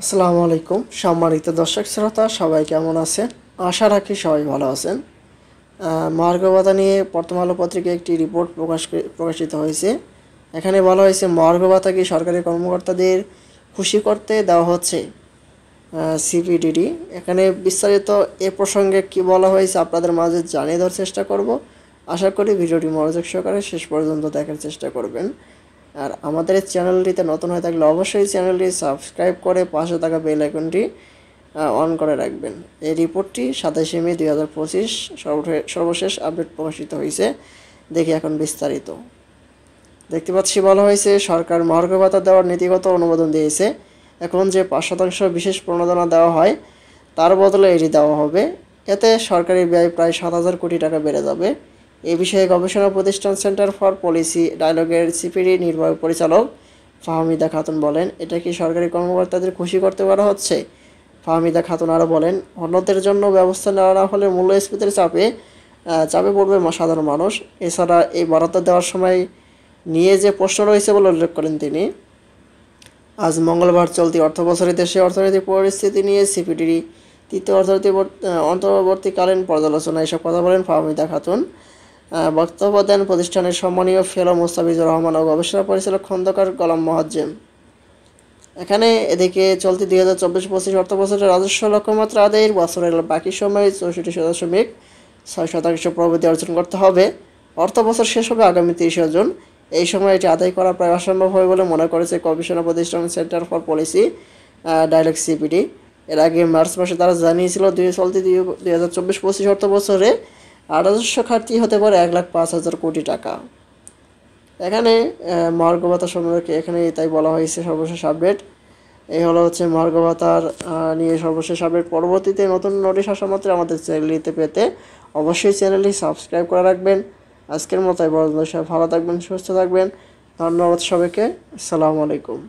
আসসালামু আলাইকুম সম্মানিত দর্শক শ্রোতা সবাই কেমন আছেন? আশা রাখি সবাই ভালো আছেন। মহার্ঘ ভাতা নিয়ে প্রথম আলো পত্রিকায় একটি রিপোর্ট প্রকাশিত হয়েছে। এখানে বলা হয়েছে মহার্ঘ ভাতা কি সরকারি কর্মকর্তাদের খুশি করতে দেওয়া হচ্ছে সিপিডিডি। এখানে বিস্তারিত এ প্রসঙ্গে কি বলা হয়েছে আপনাদের মাঝে জানিয়ে দেওয়ার চেষ্টা করব। আশা করি ভিডিওটি মনোযোগ সহকারে শেষ পর্যন্ত দেখার চেষ্টা করবেন। আর আমাদের এই চ্যানেলটিতে নতুন হয়ে থাকলে অবশ্যই চ্যানেলটি সাবস্ক্রাইব করে পাশে থাকা বেল আইকনটি অন করে রাখবেন। এই রিপোর্টটি 27 মে 2025 সর্বশেষ আপডেট প্রকাশিত হয়েছে। দেখি এখন বিস্তারিত। দেখতে পাচ্ছি বলা হয়েছে সরকার মহার্ঘ ভাতা দেওয়ার নীতিগত অনুমোদন দিয়েছে। এখন যে 5% বিশেষ প্রণোদনা দেওয়া হয় তার বদলে এটি দেওয়া হবে। এতে সরকারি ব্যয় প্রায় 7,000 কোটি টাকা বেড়ে যাবে। এ বিষয়ে গবেষণা প্রতিষ্ঠান সেন্টার ফর পলিসি ডায়ালগের সিপিডি নির্বাহী পরিচালক ফাহমিদা খাতুন বলেন, এটা কি সরকারি কর্মকর্তাদের খুশি করতে বলা হচ্ছে? ফাহমিদা খাতুন আরও বলেন, অন্যদের জন্য ব্যবস্থা নেওয়া না হলে মূল্যস্ফীতির চাপে পড়বে সাধারণ মানুষ। এছাড়া এই বরাদ্দ দেওয়ার সময় নিয়ে যে প্রশ্ন রয়েছে বলে উল্লেখ করেন তিনি। আজ মঙ্গলবার চলতি অর্থবছরে দেশে অর্থনৈতিক পরিস্থিতি নিয়ে সিপিডির তৃতীয় অন্তর্বর্তীকালীন পর্যালোচনা এসব কথা বলেন ফাহমিদা খাতুন। বক্তব্য দেন প্রতিষ্ঠানের সম্মানীয় ফেলো মুস্তাফিজুর রহমান ও গবেষণা পরিচালক খন্দকার গোলাম মোয়াজ্জেম। এখানে এদিকে চলতি 2024-25 অর্থবছরের রাজস্ব লক্ষ্যমাত্রা আদায়ের বছরের বাকি সময়ে 64.6% প্রবৃদ্ধি অর্জন করতে হবে। অর্থবছর শেষ হবে আগামী 30 জুন। এই সময় এটি আদায় করা প্রায় অসম্ভব হবে বলে মনে করেছে গবেষণা প্রতিষ্ঠান centre for policy dialogue CPD. এর আগে মার্চ মাসে তারা জানিয়েছিল 2024-25 অর্থবছরে রাজস্ব ঘাটতি হতে পারে 1,05,000 কোটি টাকা। এখানে মহার্ঘ ভাতা সম্পর্কে এখানে তাই বলা হয়েছে সর্বশেষ আপডেট। এই হচ্ছে মহার্ঘ ভাতার নিয়ে সর্বশেষ আপডেট। পরবর্তীতে নতুন নোটিশ আসা মাত্র আমাদের চ্যানেলটিতে পেতে অবশ্যই চ্যানেলটি সাবস্ক্রাইব করে রাখবেন। আজকের মতো ভালো থাকবেন, সুস্থ থাকবেন। ধন্যবাদ সবাইকে। আসসালামু আলাইকুম।